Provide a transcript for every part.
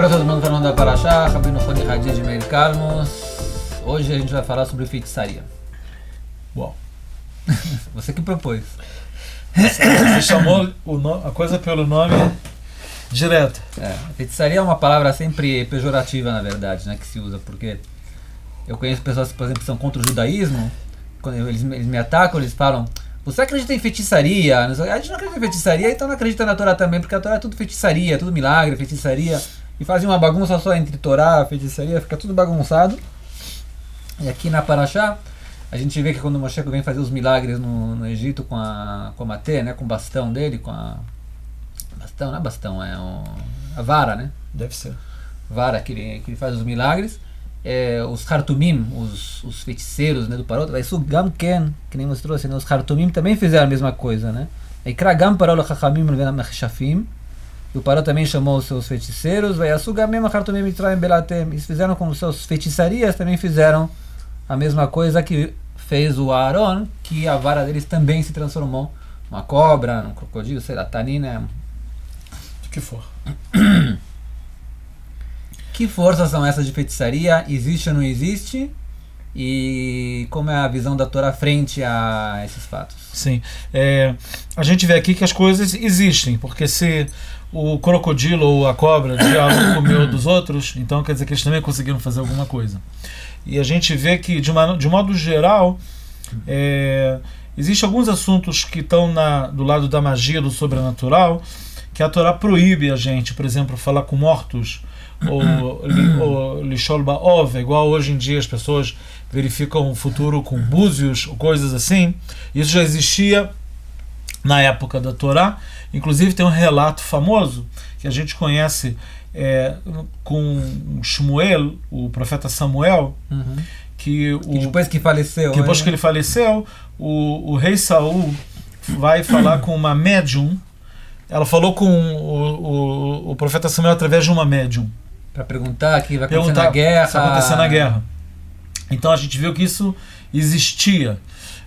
para todo mundo falando da Parashá, Rabino Roni Hadid de Meir Kalmos. Hoje a gente vai falar sobre feitiçaria. Uau. Você que propôs. Você chamou a coisa pelo nome direto. Feitiçaria é uma palavra sempre pejorativa, na verdade, né, que se usa, porque eu conheço pessoas, por exemplo, que são contra o judaísmo. Quando eles me atacam, eles falam: você acredita em feitiçaria? A gente não acredita em feitiçaria, então não acredita na Torá também, porque a Torá é tudo feitiçaria, tudo milagre, feitiçaria. E fazem uma bagunça só entre Torá e feitiçaria, fica tudo bagunçado. E aqui na Parashá, a gente vê que quando o Moshe vem fazer os milagres no Egito com a matê, né, com o bastão dele, com a... Bastão, não é bastão, é a vara, né? Deve ser. Vara que ele faz os milagres. Os Hartumim, os feiticeiros, né, do Parot, vai isso Gam Ken, que nem mostrou assim, né, os Hartumim também fizeram a mesma coisa, né? E Kragam Parol Chachamim Levenam Mechashafim, e o Parot também chamou os seus feiticeiros, vai Asugam Mem Hartumim Mitraim Belatem, eles fizeram com os seus feitiçarias, também fizeram a mesma coisa que fez o Aaron, que a vara deles também se transformou numa cobra, num crocodilo, sei lá, tanina. O que for. Que forças são essas de feitiçaria? Existe ou não existe? E como é a visão da Torá frente a esses fatos? Sim. A gente vê aqui que as coisas existem, porque se o crocodilo ou a cobra já comeu dos outros, então quer dizer que eles também conseguiram fazer alguma coisa. E a gente vê que, de modo geral, existem alguns assuntos que estão do lado da magia, do sobrenatural, que a Torá proíbe a gente, por exemplo, falar com mortos, ou lishol ba'ov, igual hoje em dia as pessoas verificam o futuro com búzios ou coisas assim. Isso já existia na época da Torá. Inclusive tem um relato famoso que a gente conhece com Shmuel, o profeta Samuel, que depois que faleceu, que depois que ele faleceu, o rei Saul vai falar com uma médium. Ela falou com o profeta Samuel através de uma médium. Para perguntar o que vai acontecer na guerra. Se vai acontecer na guerra. Então a gente viu que isso existia.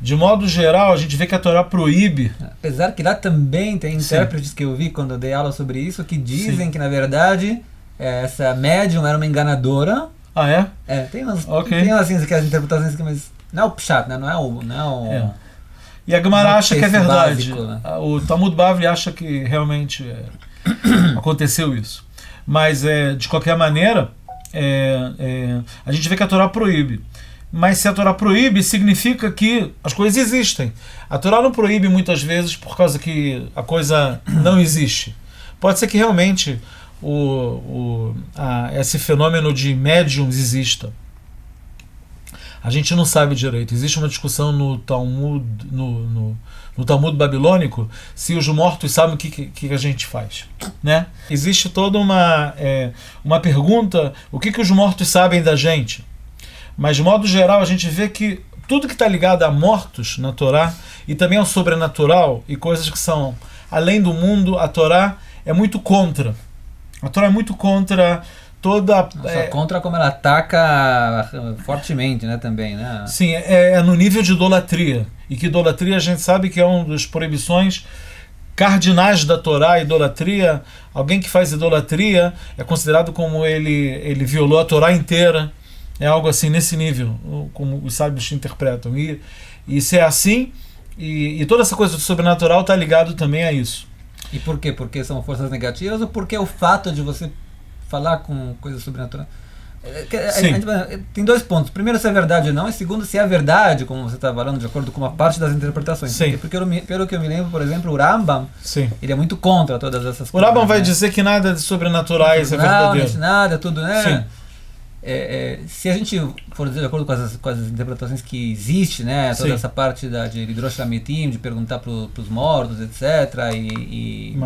De modo geral, a gente vê que a Torá proíbe. Apesar que lá também tem intérpretes que eu vi quando eu dei aula sobre isso, que dizem que na verdade essa médium era uma enganadora. Ah, é? Tem assim, aquelas interpretações que, mas não é o pshat, né? Não é o E a Gemara acha que é verdade. Básico, né? O Talmud Bavli acha que realmente aconteceu isso. Mas, de qualquer maneira, a gente vê que a Torá proíbe. Mas se a Torá proíbe, significa que as coisas existem. A Torá não proíbe muitas vezes por causa que a coisa não existe. Pode ser que realmente esse fenômeno de médiums exista. A gente não sabe direito. Existe uma discussão no Talmud, no Talmud babilônico, se os mortos sabem o que a gente faz, né? Existe toda uma pergunta: o que os mortos sabem da gente? Mas, de modo geral, a gente vê que tudo que está ligado a mortos na Torá, e também ao sobrenatural, e coisas que são além do mundo, a Torá é muito contra. A Torá é muito contra toda... contra como ela ataca fortemente, né, também, né? Sim, é no nível de idolatria. E que idolatria a gente sabe que é uma das proibições cardinais da Torá. A idolatria, alguém que faz idolatria é considerado como ele violou a Torá inteira. É algo assim, nesse nível, como os sábios interpretam. E se é assim, e toda essa coisa do sobrenatural está ligado também a isso. E por quê? Porque são forças negativas ou porque o fato de você falar com coisas sobrenaturais? Tem dois pontos. Primeiro, se é verdade ou não, e segundo, se é verdade, como você está falando, de acordo com uma parte das interpretações. Sim. Porque pelo que eu me lembro, por exemplo, o Rambam, ele é muito contra todas essas coisas. O Rambam vai dizer que nada de sobrenaturais é verdadeiro. Não, nada, tudo, né? Sim. Se a gente for de acordo com as interpretações que existe, né, toda essa parte de Lidrosh Lamitim, de perguntar para os mortos, etc., e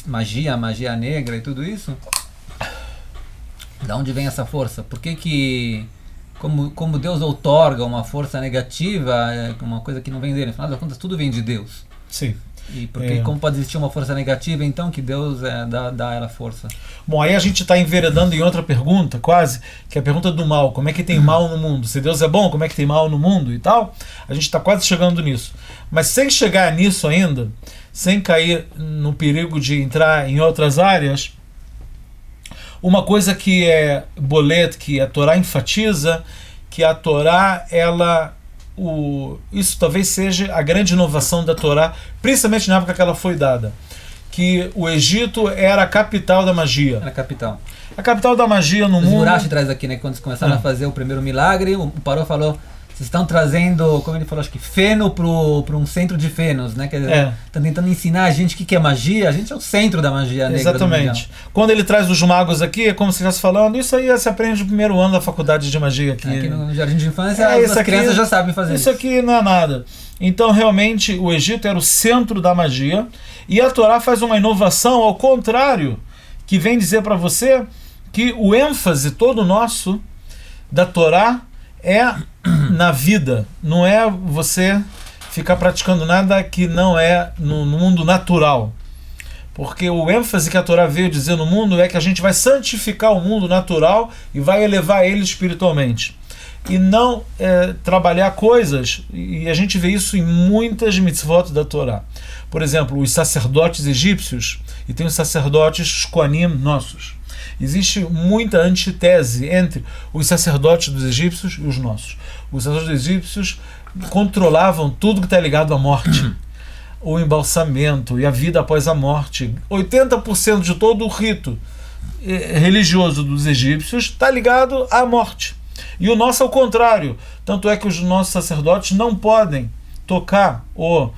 magia negra e tudo isso, da onde vem essa força? Por que como Deus outorga uma força negativa, uma coisa que não vem dele? Afinal das contas, tudo vem de Deus. Sim. E porque como pode existir uma força negativa, então, que Deus dá ela força? Bom, aí a gente está enveredando em outra pergunta, quase, que é a pergunta do mal. Como é que tem mal no mundo? Se Deus é bom, como é que tem mal no mundo e tal? A gente está quase chegando nisso. Mas sem chegar nisso ainda, sem cair no perigo de entrar em outras áreas, uma coisa que é boleto, que a Torá enfatiza, que a Torá, isso talvez seja a grande inovação da Torá, principalmente na época que ela foi dada, que o Egito era a capital da magia. Era a capital. A capital da magia no mundo. Urashi traz aqui, né? Quando eles começaram a fazer o primeiro milagre, o Paró falou: vocês estão trazendo, como ele falou, acho que feno para um centro de fenos, né? Quer dizer, estão tentando ensinar a gente o que é magia. A gente é o centro da magia negra. Exatamente. Quando ele traz os magos aqui, é como se estivesse falando, isso aí se aprende no primeiro ano da faculdade de magia aqui. Aqui no Jardim de Infância, as crianças já sabem fazer isso. Isso aqui não é nada. Então, realmente, o Egito era o centro da magia, e a Torá faz uma inovação ao contrário, que vem dizer para você que o ênfase todo nosso da Torá é na vida, não é você ficar praticando nada que não é no mundo natural. Porque o ênfase que a Torá veio dizer no mundo é que a gente vai santificar o mundo natural e vai elevar ele espiritualmente. E não trabalhar coisas, e a gente vê isso em muitas mitzvot da Torá. Por exemplo, os sacerdotes egípcios, e tem os sacerdotes Kohanim nossos. Existe muita antitese entre os sacerdotes dos egípcios e os nossos. Os sacerdotes egípcios controlavam tudo que está ligado à morte. O embalsamento e a vida após a morte. 80% de todo o rito religioso dos egípcios está ligado à morte. E o nosso é o contrário. Tanto é que os nossos sacerdotes não podem tocar ou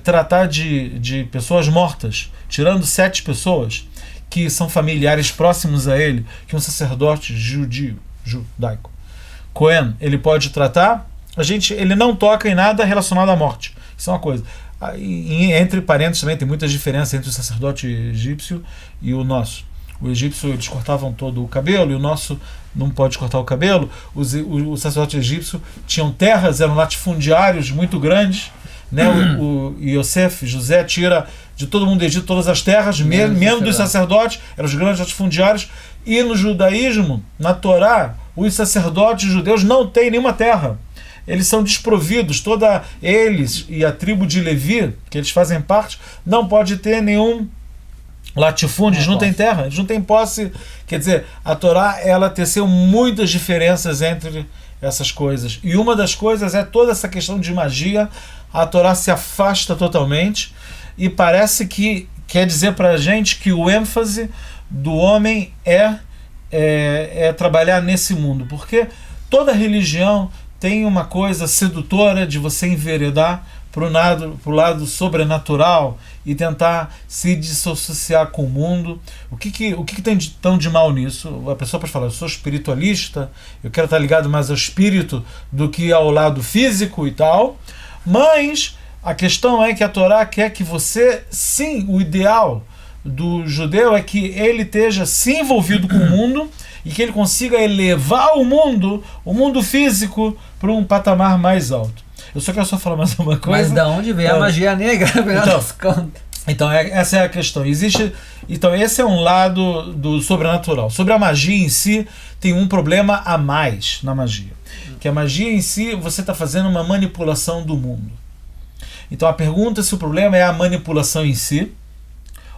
tratar de pessoas mortas, tirando 7 pessoas que são familiares próximos a ele, que um sacerdote judaico, Cohen, ele pode tratar. Ele não toca em nada relacionado à morte. Isso é uma coisa. Entre parênteses também tem muitas diferenças entre o sacerdote egípcio e o nosso. O egípcio, eles cortavam todo o cabelo, e o nosso não pode cortar o cabelo. O sacerdote egípcio tinham terras, eram latifundiários muito grandes, né? O Yosef, José, tira de todo mundo do Egito todas as terras, mesmo dos sacerdotes, eram os grandes latifundiários. E no judaísmo, na Torá, os sacerdotes judeus não têm nenhuma terra. Eles são desprovidos, eles e a tribo de Levi, que eles fazem parte, não pode ter nenhum latifúndio, eles não têm terra, eles não têm posse. Quer dizer, a Torá, ela teceu muitas diferenças entre essas coisas. E uma das coisas é toda essa questão de magia. A Torá se afasta totalmente e parece que quer dizer para a gente que o ênfase do homem é trabalhar nesse mundo. Porque toda religião tem uma coisa sedutora de você enveredar para o lado sobrenatural e tentar se dissociar com o mundo. O que tem de tão de mal nisso? A pessoa pode falar: eu sou espiritualista, eu quero estar ligado mais ao espírito do que ao lado físico e tal. Mas a questão é que a Torá quer que você, sim, o ideal do judeu é que ele esteja sim envolvido com o mundo e que ele consiga elevar o mundo físico, para um patamar mais alto. Eu só quero falar mais uma coisa. Mas da onde vem a magia negra, afinal das contas? Então, essa é a questão. Então, esse é um lado do sobrenatural. Sobre a magia em si, tem um problema a mais na magia. Que a magia em si, você está fazendo uma manipulação do mundo. Então, a pergunta é se o problema é a manipulação em si,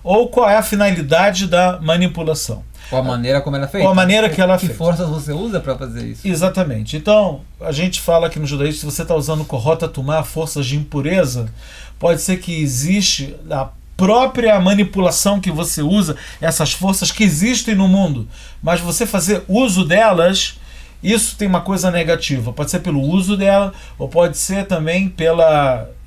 ou qual é a finalidade da manipulação. Ou a maneira como ela é feita. Ou a maneira que ela é feita. Que forças você usa para fazer isso. Exatamente. Então, a gente fala aqui no judaísmo, se você está usando corrota tumá, forças de impureza, pode ser que existe a própria manipulação que você usa, essas forças que existem no mundo, mas você fazer uso delas, isso tem uma coisa negativa. Pode ser pelo uso dela, ou pode ser também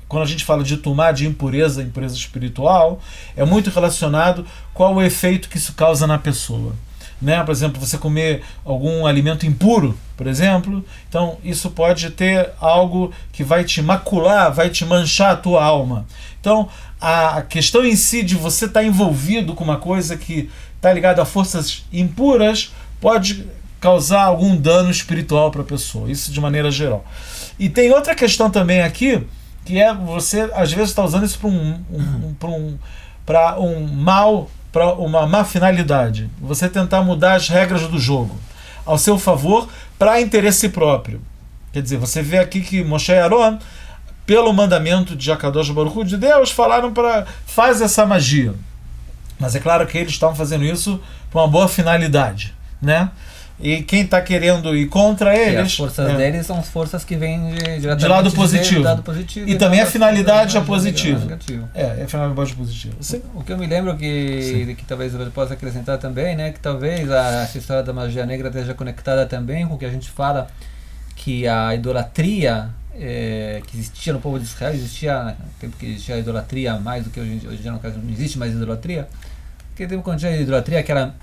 quando a gente fala de tumá, de impureza espiritual, é muito relacionado qual o efeito que isso causa na pessoa. Né? Por exemplo, você comer algum alimento impuro, por exemplo, então isso pode ter algo que vai te macular, vai te manchar a tua alma. Então, a questão em si de você estar envolvido com uma coisa que está ligada a forças impuras pode causar algum dano espiritual para a pessoa, isso de maneira geral. E tem outra questão também aqui, que é você às vezes está usando isso para uma má finalidade. Você tentar mudar as regras do jogo ao seu favor para interesse próprio. Quer dizer, você vê aqui que Moshe e Aaron, pelo mandamento de Akadosh Baruch Hu, de Deus, falaram faz essa magia. Mas é claro que eles estavam fazendo isso por uma boa finalidade, né? E quem está querendo ir contra eles... E as forças deles são as forças que vêm diretamente de lado positivo. E também a finalidade é positiva. A finalidade é positiva. O que eu me lembro que talvez eu possa acrescentar também, né? Que talvez essa história da magia negra esteja conectada também com o que a gente fala, que a idolatria que existia no povo de Israel, existia no tempo que existia a idolatria mais do que hoje em dia, no caso, não existe mais idolatria. Porque tempo quando tinha a idolatria, que era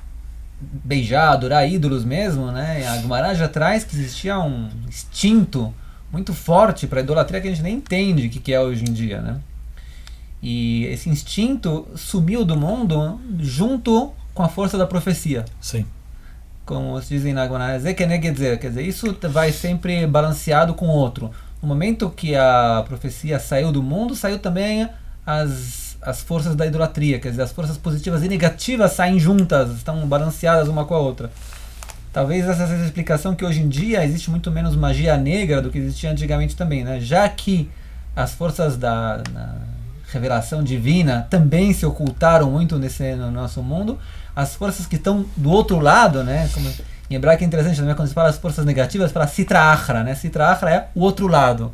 beijar, adorar ídolos mesmo, né? A Gemara já traz que existia um instinto muito forte para a idolatria que a gente nem entende o que é hoje em dia, né? E esse instinto sumiu do mundo junto com a força da profecia. Sim. Como se dizem na Gemara, quer dizer, isso vai sempre balanceado com o outro. No momento que a profecia saiu do mundo, saiu também as forças da idolatria, quer dizer, as forças positivas e negativas saem juntas, estão balanceadas uma com a outra. Talvez essa seja a explicação que hoje em dia existe muito menos magia negra do que existia antigamente também, né? Já que as forças da revelação divina também se ocultaram muito no nosso mundo, as forças que estão do outro lado, né? Como em hebraico é interessante também, quando se fala as forças negativas, fala Sitra Achra, né? Sitra Achra é o outro lado.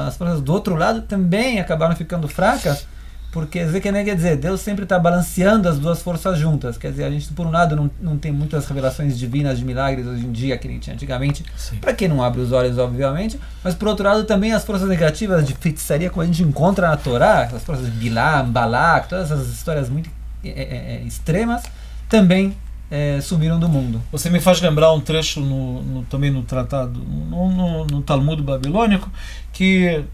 As forças do outro lado também acabaram ficando fracas, porque quer dizer, Deus sempre está balanceando as duas forças juntas. Quer dizer, a gente, por um lado, não tem muitas revelações divinas de milagres hoje em dia, que nem tinha antigamente, para quem não abre os olhos, obviamente, mas por outro lado, também as forças negativas de feitiçaria, como a gente encontra na Torá, as forças de Bilam, Balak, todas essas histórias muito extremas, também sumiram do mundo. Você me faz lembrar um trecho também no tratado, no Talmud babilônico, que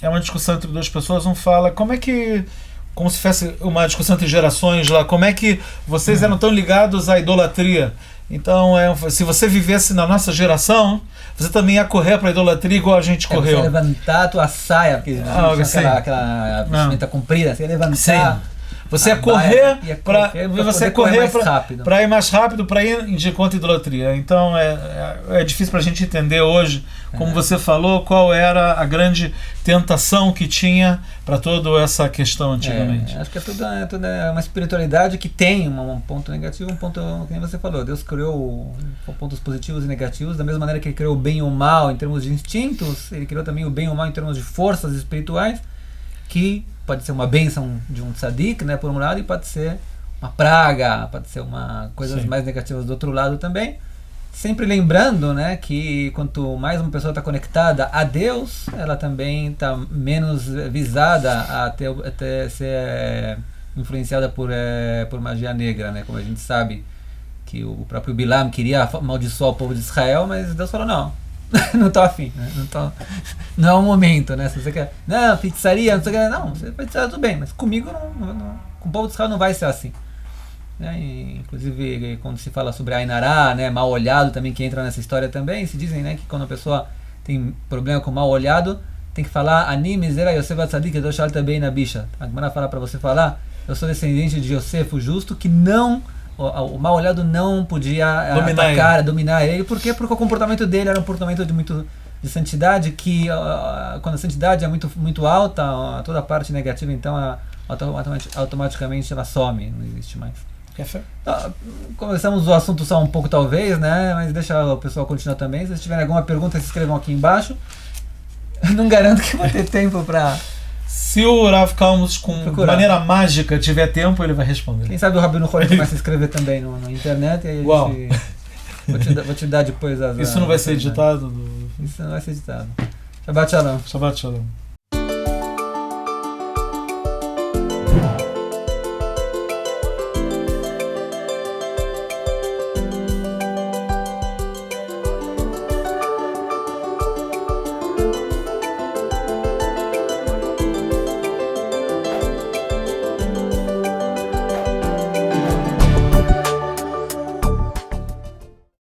é uma discussão entre duas pessoas. Um fala como se fosse uma discussão entre gerações lá, como é que vocês eram tão ligados à idolatria. Então, se você vivesse na nossa geração, você também ia correr para a idolatria igual a gente correu. Você ia levantar a tua saia, porque aquela vestimenta comprida, você ia levantar... Sim. Você ia correr para ir mais rápido, para ir de contra a idolatria. Então é difícil para a gente entender hoje, como você falou, qual era a grande tentação que tinha para toda essa questão antigamente. Acho que tudo é uma espiritualidade que tem um ponto negativo, um ponto, como você falou, Deus criou pontos positivos e negativos, da mesma maneira que ele criou o bem e o mal em termos de instintos, ele criou também o bem e o mal em termos de forças espirituais, que pode ser uma bênção de um tzadik, né, por um lado, e pode ser uma praga, pode ser coisas mais negativas do outro lado também. Sempre lembrando, né, que quanto mais uma pessoa está conectada a Deus, ela também está menos visada a até ser influenciada por magia negra, né, como a gente sabe que o próprio Bilam queria amaldiçoar o povo de Israel, mas Deus falou não. Não tô afim, né? Não é o momento, né? Se você quer, não, feitiçaria, não sei o que, não, você vai tudo bem, mas comigo com o povo de Israel não vai ser assim. Inclusive, quando se fala sobre Ainará, né, mal olhado também, que entra nessa história também, se dizem, né, que quando a pessoa tem problema com mal olhado, tem que falar Ani Mizera Yosef Atzadik Edo Shalta Bem na Bicha. A Gemara fala para você falar, eu sou descendente de Yosef, o justo, que não... O mal olhado não podia dominar ele. Por quê? Porque o comportamento dele era um comportamento de santidade, que quando a santidade é muito, muito alta, toda a parte negativa, então, automaticamente ela some, não existe mais. Começamos o assunto só um pouco, talvez, né? Mas deixa o pessoal continuar também. Se vocês tiverem alguma pergunta, se inscrevam aqui embaixo. Eu não garanto que vou ter tempo para... Se o Rav Kalmus, de maneira mágica, tiver tempo, ele vai responder. Quem sabe o Rabino Rony começa a escrever também na internet, e aí vou te dar depois Isso não vai ser editado? Isso não vai ser editado. Shabbat Shalom. Shabbat Shalom.